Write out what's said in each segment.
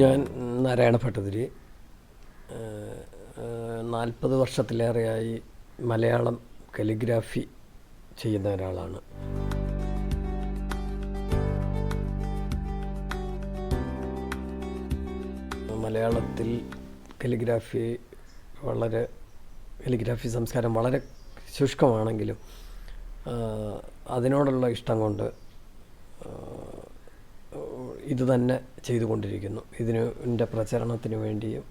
ഞാൻ നാരായണ ഭട്ടതിരി 40 വർഷത്തിലേറെയായി മലയാളം കലിഗ്രാഫി ചെയ്യുന്ന ഒരാളാണ്. മലയാളത്തിൽ കലിഗ്രാഫി സംസ്കാരം വളരെ ശുഷ്കമാണെങ്കിലും അതിനോടുള്ള ഇഷ്ടം കൊണ്ട് ഇത് തന്നെ ചെയ്തുകൊണ്ടിരിക്കുന്നു. ഇതിൻ്റെ പ്രചരണത്തിന് വേണ്ടിയും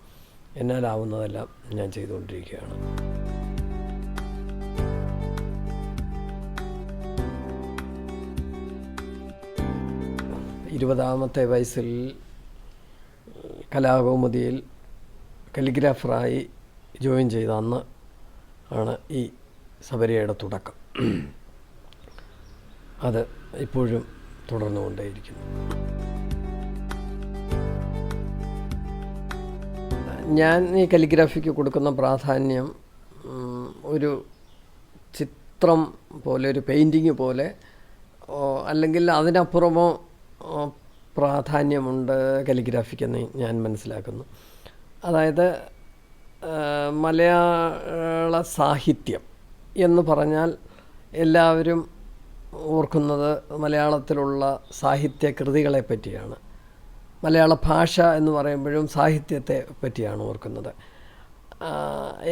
എന്നാലാവുന്നതെല്ലാം ഞാൻ ചെയ്തുകൊണ്ടിരിക്കുകയാണ്. ഇരുപതാമത്തെ വയസ്സിൽ കലാകൗമുദിയിൽ കലിഗ്രാഫറായി ജോയിൻ ചെയ്ത അന്ന് ആണ് ഈ സബരിയുടെ തുടക്കം. അത് ഇപ്പോഴും തുടർന്നുകൊണ്ടേയിരിക്കുന്നു. ഞാൻ ഈ കലിഗ്രാഫിക്ക് കൊടുക്കുന്ന പ്രാധാന്യം ഒരു ചിത്രം പോലെ, ഒരു പെയിൻറ്റിങ് പോലെ, അല്ലെങ്കിൽ അതിനപ്പുറമോ പ്രാധാന്യമുണ്ട് കലിഗ്രാഫിക്കെന്ന് ഞാൻ മനസ്സിലാക്കുന്നു. അതായത് മലയാള സാഹിത്യം എന്ന് പറഞ്ഞാൽ എല്ലാവരും ഓർക്കുന്നത് മലയാളത്തിലുള്ള സാഹിത്യ കൃതികളെ പറ്റിയാണ്. മലയാള ഭാഷ എന്ന് പറയുമ്പോഴും സാഹിത്യത്തെ പറ്റിയാണ് ഓർക്കുന്നത്.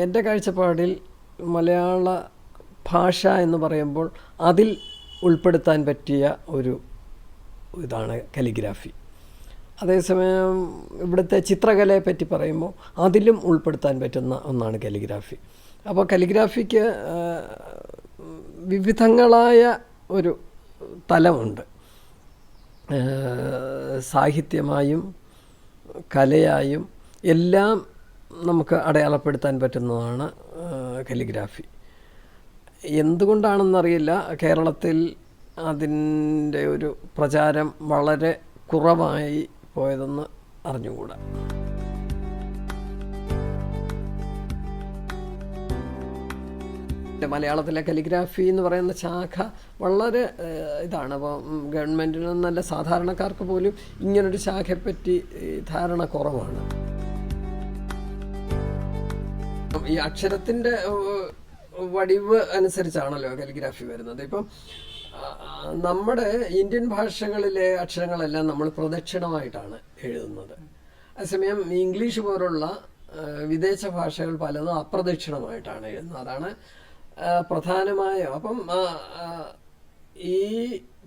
എൻ്റെ കാഴ്ചപ്പാടിൽ മലയാള ഭാഷ എന്ന് പറയുമ്പോൾ അതിൽ ഉൾപ്പെടുത്താൻ പറ്റിയ ഒരു ഇതാണ് കലിഗ്രാഫി. അതേസമയം ഇവിടുത്തെ ചിത്രകലയെ പറ്റി പറയുമ്പോൾ അതിലും ഉൾപ്പെടുത്താൻ പറ്റുന്ന ഒന്നാണ് കലിഗ്രാഫി. അപ്പോൾ കലിഗ്രാഫിക്ക് വിവിധങ്ങളായ ഒരു തലമുണ്ട്. സാഹിത്യമായും കലയായും എല്ലാം നമുക്ക് അടയാളപ്പെടുത്താൻ പറ്റുന്നതാണ് കലിഗ്രാഫി. എന്തുകൊണ്ടാണെന്നറിയില്ല, കേരളത്തിൽ അതിൻ്റെ ഒരു പ്രചാരം വളരെ കുറവായി പോയതെന്ന് അറിഞ്ഞുകൂടാ. മലയാളത്തിലെ കലിഗ്രാഫി എന്ന് പറയുന്ന ശാഖ വളരെ ഇതാണ്. അപ്പോൾ ഗവൺമെൻറ്റിന് നല്ല സാധാരണക്കാർക്ക് പോലും ഇങ്ങനൊരു ശാഖയെപ്പറ്റി ധാരണ കുറവാണ്. ഈ അക്ഷരത്തിൻ്റെ വടിവ് അനുസരിച്ചാണല്ലോ കലിഗ്രാഫി വരുന്നത്. ഇപ്പം നമ്മുടെ ഇന്ത്യൻ ഭാഷകളിലെ അക്ഷരങ്ങളെല്ലാം നമ്മൾ പ്രദക്ഷിണമായിട്ടാണ് എഴുതുന്നത്. അതേസമയം ഇംഗ്ലീഷ് പോലുള്ള വിദേശ ഭാഷകൾ പലതും അപ്രദക്ഷിണമായിട്ടാണ് എഴുതുന്നത്. അതാണ് പ്രധാനമായ. അപ്പം ഈ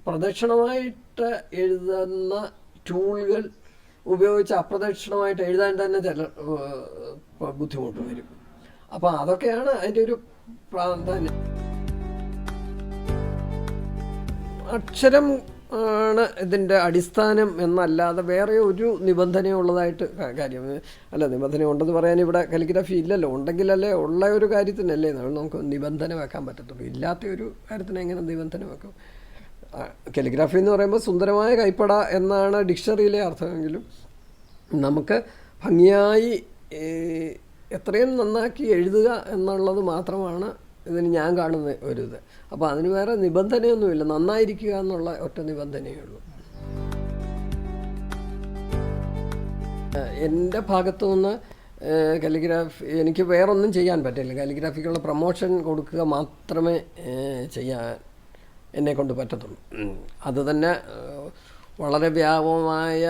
പ്രദക്ഷിണമായിട്ട് എഴുതുന്ന ടൂളുകൾ ഉപയോഗിച്ച് അപ്രദക്ഷിണമായിട്ട് എഴുതാൻ തന്നെ ചില ബുദ്ധിമുട്ട് വരും. അപ്പം അതൊക്കെയാണ് അതിൻ്റെ ഒരു പ്രാധാന്യം. അക്ഷരം ആണ് ഇതിൻ്റെ അടിസ്ഥാനം എന്നല്ലാതെ വേറെ ഒരു നിബന്ധനയുള്ളതായിട്ട് കാര്യം അല്ല. നിബന്ധന ഉണ്ടെന്ന് പറയാൻ ഇവിടെ കലിഗ്രാഫി ഇല്ലല്ലോ. ഉണ്ടെങ്കിലല്ലേ ഉള്ള ഒരു കാര്യത്തിനല്ലേ നമുക്ക് നിബന്ധന വെക്കാൻ പറ്റത്തുള്ളൂ. ഇല്ലാത്ത ഒരു കാര്യത്തിന് എങ്ങനെ നിബന്ധന വെക്കും? കലിഗ്രാഫി എന്ന് പറയുമ്പോൾ സുന്ദരമായ കൈപ്പട എന്നാണ് ഡിക്ഷണറിയിലെ അർത്ഥമെങ്കിലും നമുക്ക് ഭംഗിയായി എത്രയും നന്നാക്കി എഴുതുക എന്നുള്ളത് മാത്രമാണ് ഇതിന് ഞാൻ കാണുന്ന ഒരു ഇത്. അപ്പോൾ അതിന് വേറെ നിബന്ധനയൊന്നുമില്ല, നന്നായിരിക്കുക എന്നുള്ള ഒറ്റ നിബന്ധനയേ ഉള്ളൂ. എൻ്റെ ഭാഗത്തു നിന്ന് കലിഗ്രാഫി എനിക്ക് വേറൊന്നും ചെയ്യാൻ പറ്റില്ല. കലിഗ്രാഫിക്കുള്ള പ്രൊമോഷൻ കൊടുക്കുക മാത്രമേ ചെയ്യാൻ എന്നെക്കൊണ്ട് പറ്റത്തുള്ളൂ. അത് തന്നെ വളരെ വ്യാപകമായ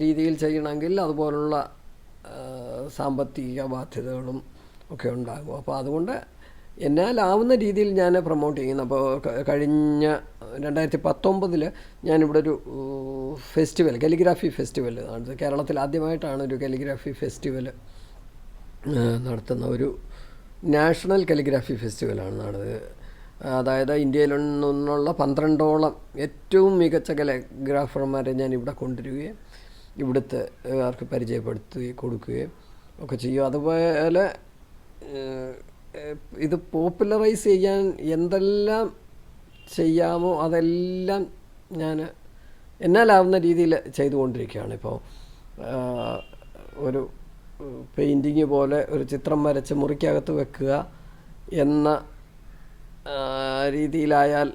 രീതിയിൽ ചെയ്യണമെങ്കിൽ അതുപോലുള്ള സാമ്പത്തിക ബാധ്യതകളും ഒക്കെ ഉണ്ടാകും. അപ്പോൾ അതുകൊണ്ട് എന്നാലാവുന്ന രീതിയിൽ ഞാൻ പ്രൊമോട്ട് ചെയ്യുന്നു. അപ്പോൾ കഴിഞ്ഞ 2019 ഞാനിവിടെ ഒരു ഫെസ്റ്റിവൽ, കലിഗ്രാഫി ഫെസ്റ്റിവൽ നടത്തുന്നത്. കേരളത്തിൽ ആദ്യമായിട്ടാണ് ഒരു കലിഗ്രാഫി ഫെസ്റ്റിവൽ നടത്തുന്ന ഒരു നാഷണൽ കലിഗ്രാഫി ഫെസ്റ്റിവലാണ് നടന്നത്. അതായത് ഇന്ത്യയിൽ നിന്നുള്ള 12ഓളം ഏറ്റവും മികച്ച കലിഗ്രാഫർമാരെ ഞാൻ ഇവിടെ കൊണ്ടുവരികയും ഇവിടുത്തെ അവർക്ക് പരിചയപ്പെടുത്തി കൊടുക്കുകയും ഒക്കെ ചെയ്യും. അതുപോലെ ഇത് പോപ്പുലറൈസ് ചെയ്യാൻ എന്തെല്ലാം ചെയ്യാമോ അതെല്ലാം ഞാൻ എന്നാലാവുന്ന രീതിയിൽ ചെയ്തുകൊണ്ടിരിക്കുകയാണ്. ഇപ്പോൾ ഒരു പെയിൻറ്റിങ് പോലെ ഒരു ചിത്രം വരച്ച് മുറിക്കകത്ത് വെക്കുക എന്ന രീതിയിലായാൽ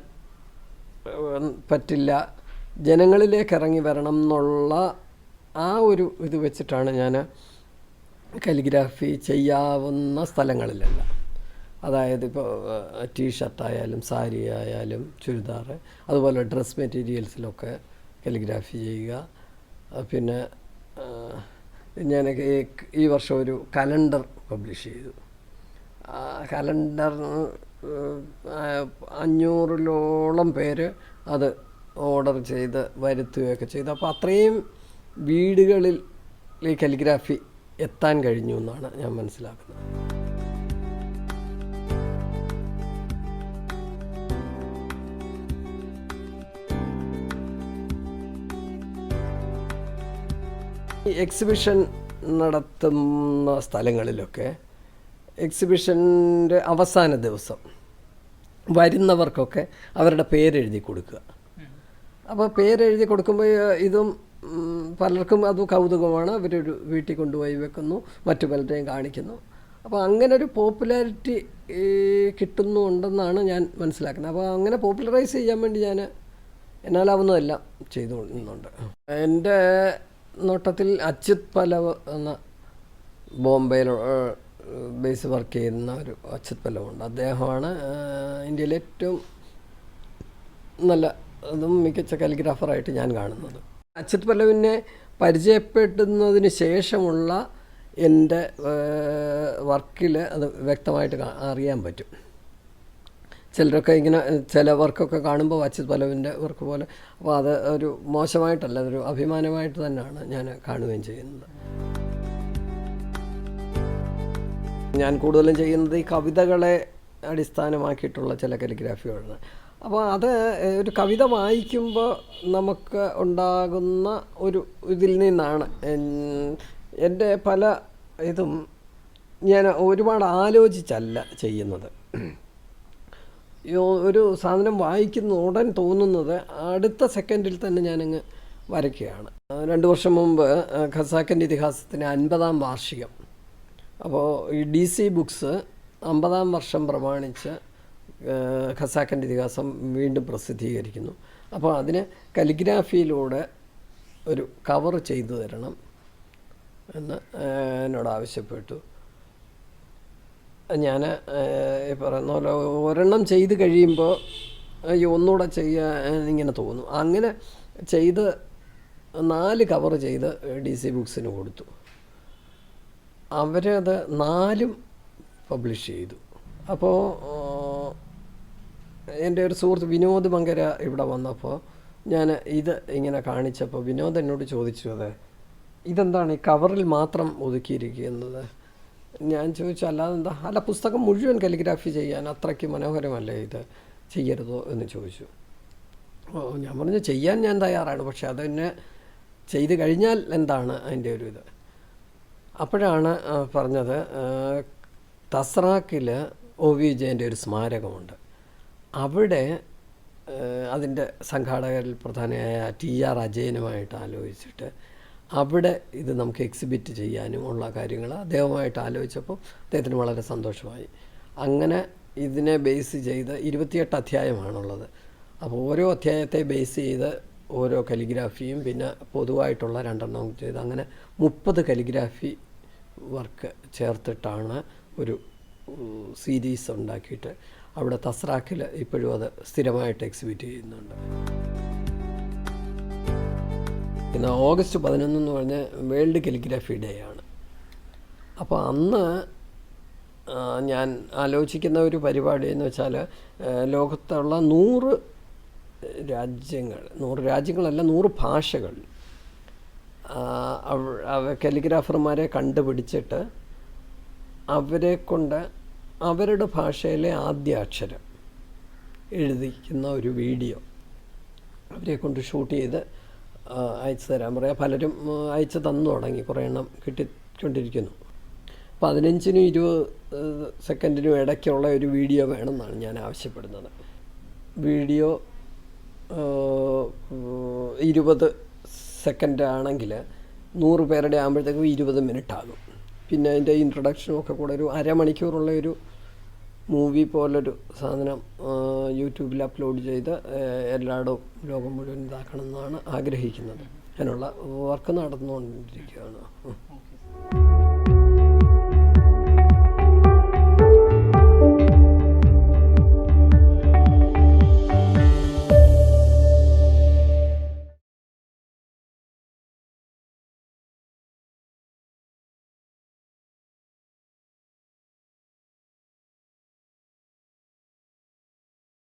പറ്റില്ല. ജനങ്ങളിലേക്ക് ഇറങ്ങി വരണം എന്നുള്ള ആ ഒരു ഇത് വെച്ചിട്ടാണ് ഞാൻ കാലിഗ്രാഫി ചെയ്യാവുന്ന സ്ഥലങ്ങളിലെല്ലാം, അതായത് ഇപ്പോൾ ടീഷർട്ടായാലും സാരി ആയാലും ചുരിദാർ, അതുപോലെ ഡ്രസ് മെറ്റീരിയൽസിലൊക്കെ കാലിഗ്രാഫി ചെയ്യുക. പിന്നെ ഞാൻ ഈ വർഷം ഒരു കലണ്ടർ പബ്ലിഷ് ചെയ്തു. കലണ്ടർ 500-ഓളം പേര് അത് ഓർഡർ ചെയ്ത് വരുത്തുകയൊക്കെ ചെയ്തു. അപ്പോൾ അത്രയും വീടുകളിൽ ഈ കാലിഗ്രാഫി എത്താൻ കഴിഞ്ഞു എന്നാണ് ഞാൻ മനസ്സിലാക്കുന്നത്. ഈ എക്സിബിഷൻ നടത്തുന്ന സ്ഥലങ്ങളിലൊക്കെ എക്സിബിഷൻ്റെ അവസാന ദിവസം വരുന്നവർക്കൊക്കെ അവരുടെ പേരെഴുതി കൊടുക്കുക. അപ്പോൾ പേരെഴുതി കൊടുക്കുമ്പോൾ ഇതും പലർക്കും അത് കൗതുകമാണ്. അവരൊരു വീട്ടിൽ കൊണ്ടുപോയി വെക്കുന്നു, മറ്റു പലരെയും കാണിക്കുന്നു. അപ്പോൾ അങ്ങനെ ഒരു പോപ്പുലാരിറ്റി കിട്ടുന്നുണ്ടെന്നാണ് ഞാൻ മനസ്സിലാക്കുന്നത്. അപ്പോൾ അങ്ങനെ പോപ്പുലറൈസ് ചെയ്യാൻ വേണ്ടി ഞാൻ എന്നാലാവുന്നതെല്ലാം ചെയ്തുകൊണ്ടുണ്ട്. എൻ്റെ നോട്ടത്തിൽ അച്യുത് പല്ലവ് എന്ന ബോംബെയിൽ ബേസ് വർക്ക് ചെയ്യുന്ന ഒരു അച്യുത് പല്ലവുണ്ട്. അദ്ദേഹമാണ് ഇന്ത്യയിലെ ഏറ്റവും നല്ല അതും മികച്ച കാലിഗ്രാഫറായിട്ട് ഞാൻ കാണുന്നത്. അച്യുത് പല്ലവിനെ പരിചയപ്പെടുന്നതിന് ശേഷമുള്ള എൻ്റെ വർക്കിൽ അത് വ്യക്തമായിട്ട് അറിയാൻ പറ്റും. ചിലരൊക്കെ ഇങ്ങനെ ചില വർക്കൊക്കെ കാണുമ്പോൾ അച്യുത് പല്ലവിൻ്റെ വർക്ക് പോലെ, അപ്പോൾ അത് ഒരു മോശമായിട്ടല്ല, അതൊരു അഭിമാനമായിട്ട് തന്നെയാണ് ഞാൻ കാണുകയും ചെയ്യുന്നത്. ഞാൻ കൂടുതലും ചെയ്യുന്നത് ഈ കവിതകളെ അടിസ്ഥാനമാക്കിയിട്ടുള്ള ചില കാലിഗ്രാഫികളാണ്. അപ്പോൾ അത് ഒരു കവിത വായിക്കുമ്പോൾ നമുക്ക് ഉണ്ടാകുന്ന ഒരു ഇതിൽ നിന്നാണ് എൻ്റെ പല ഇതും ഞാൻ ഒരുപാട് ആലോചിച്ചല്ല ചെയ്യുന്നത്. ഒരു സാധനം വായിക്കുന്ന ഉടൻ തോന്നുന്നത് അടുത്ത സെക്കൻഡിൽ തന്നെ ഞാനങ്ങ് വരയ്ക്കുകയാണ്. 2 വർഷം മുമ്പ് ഖസാക്കിൻ്റെ ഇതിഹാസത്തിന് 50-ാം വാർഷികം. അപ്പോൾ ഈ DC ബുക്സ് 50-ാം വർഷം പ്രമാണിച്ച് ഖസാക്കിൻ്റെ ഇതിഹാസം വീണ്ടും പ്രസിദ്ധീകരിക്കുന്നു. അപ്പോൾ അതിന് കാലിഗ്രാഫിയിലൂടെ ഒരു കവർ ചെയ്തു തരണം എന്ന് എന്നോട് ആവശ്യപ്പെട്ടു. ഞാൻ പറയുന്ന പോലെ ഒരെണ്ണം ചെയ്ത് കഴിയുമ്പോൾ ഒന്നുകൂടെ ചെയ്യാൻ ഇങ്ങനെ തോന്നും. അങ്ങനെ ചെയ്ത് 4 കവർ ചെയ്ത് DC ബുക്സിന് കൊടുത്തു. അവരത് 4ഉം പബ്ലിഷ് ചെയ്തു. അപ്പോൾ എൻ്റെ ഒരു സുഹൃത്ത് വിനോദ് മങ്കര ഇവിടെ വന്നപ്പോൾ ഞാൻ ഇത് ഇങ്ങനെ കാണിച്ചപ്പോൾ വിനോദ് എന്നോട് ചോദിച്ചു, അതെ ഇതെന്താണ് ഈ കവറിൽ മാത്രം ഒതുക്കിയിരിക്കുന്നത്? ഞാൻ ചോദിച്ചു, അല്ലാതെ എന്താ, അല്ല പുസ്തകം മുഴുവൻ കാലിഗ്രാഫി ചെയ്യാൻ അത്രയ്ക്ക് മനോഹരമല്ലേ, ഇത് ചെയ്യരുതോ എന്ന് ചോദിച്ചു. ഞാൻ പറഞ്ഞു ചെയ്യാൻ ഞാൻ തയ്യാറാണ്, പക്ഷെ അതെന്നെ ചെയ്ത് കഴിഞ്ഞാൽ എന്താണ് അതിൻ്റെ ഒരു ഇത്. അപ്പോഴാണ് പറഞ്ഞത്, തസ്രാക്കിൽ OV വിജയൻ്റെ ഒരു സ്മാരകമുണ്ട്. അവിടെ അതിൻ്റെ സംഘാടകരിൽ പ്രധാനമായ TR അജയനുമായിട്ട് ആലോചിച്ചിട്ട് അവിടെ ഇത് നമുക്ക് എക്സിബിറ്റ് ചെയ്യാനും ഉള്ള കാര്യങ്ങൾ അദ്ദേഹവുമായിട്ട് ആലോചിച്ചപ്പോൾ അദ്ദേഹത്തിന് വളരെ സന്തോഷമായി. അങ്ങനെ ഇതിനെ ബേസ് ചെയ്ത് 28 അധ്യായമാണുള്ളത്. അപ്പോൾ ഓരോ അധ്യായത്തെ ബേസ് ചെയ്ത് ഓരോ കാലിഗ്രാഫിയും പിന്നെ പൊതുവായിട്ടുള്ള 2 ചെയ്ത് അങ്ങനെ 30 കാലിഗ്രാഫി വർക്ക് ചേർത്തിട്ടാണ് ഒരു സീരീസ് ഉണ്ടാക്കിയിട്ട് അവിടെ തസ്രാക്കിൽ ഇപ്പോഴും അത് സ്ഥിരമായിട്ട് എക്സിബിറ്റ് ചെയ്യുന്നുണ്ട്. ഇന്ന് August 11 എന്ന് പറഞ്ഞാൽ വേൾഡ് കാലിഗ്രാഫി ഡേ ആണ്. അപ്പോൾ അന്ന് ഞാൻ ആലോചിക്കുന്ന ഒരു പരിപാടി എന്ന് വെച്ചാൽ ലോകത്തുള്ള 100 രാജ്യങ്ങളല്ല 100 ഭാഷകൾ കാലിഗ്രാഫർമാരെ കണ്ടുപിടിച്ചിട്ട് അവരെ കൊണ്ട് അവരുടെ ഭാഷയിലെ ആദ്യ അക്ഷരം എഴുതിക്കുന്ന ഒരു വീഡിയോ അവരെ കൊണ്ട് ഷൂട്ട് ചെയ്ത് അയച്ചു തരാൻ പറയാം. പലരും അയച്ചു തന്നു തുടങ്ങി, കുറേ എണ്ണം കിട്ടിക്കൊണ്ടിരിക്കുന്നു. 15-നും 20 സെക്കൻഡിനും ഇടയ്ക്കുള്ള ഒരു വീഡിയോ വേണമെന്നാണ് ഞാൻ ആവശ്യപ്പെടുന്നത്. വീഡിയോ 20 സെക്കൻഡ് ആണെങ്കിൽ 100 പേരുടെ ആകുമ്പോഴത്തേക്കും 20 മിനിറ്റ് ആകും. പിന്നെ അതിൻ്റെ ഇൻട്രൊഡക്ഷനും ഒക്കെ കൂടെ ഒരു അരമണിക്കൂറുള്ള ഒരു മൂവി പോലൊരു സാധനം യൂട്യൂബിൽ അപ്ലോഡ് ചെയ്ത് എല്ലായിടവും ലോകം മുഴുവൻ ഇതാക്കണം എന്നാണ് ആഗ്രഹിക്കുന്നത്. അതിനുള്ള വർക്ക് നടന്നുകൊണ്ടിരിക്കുകയാണ്.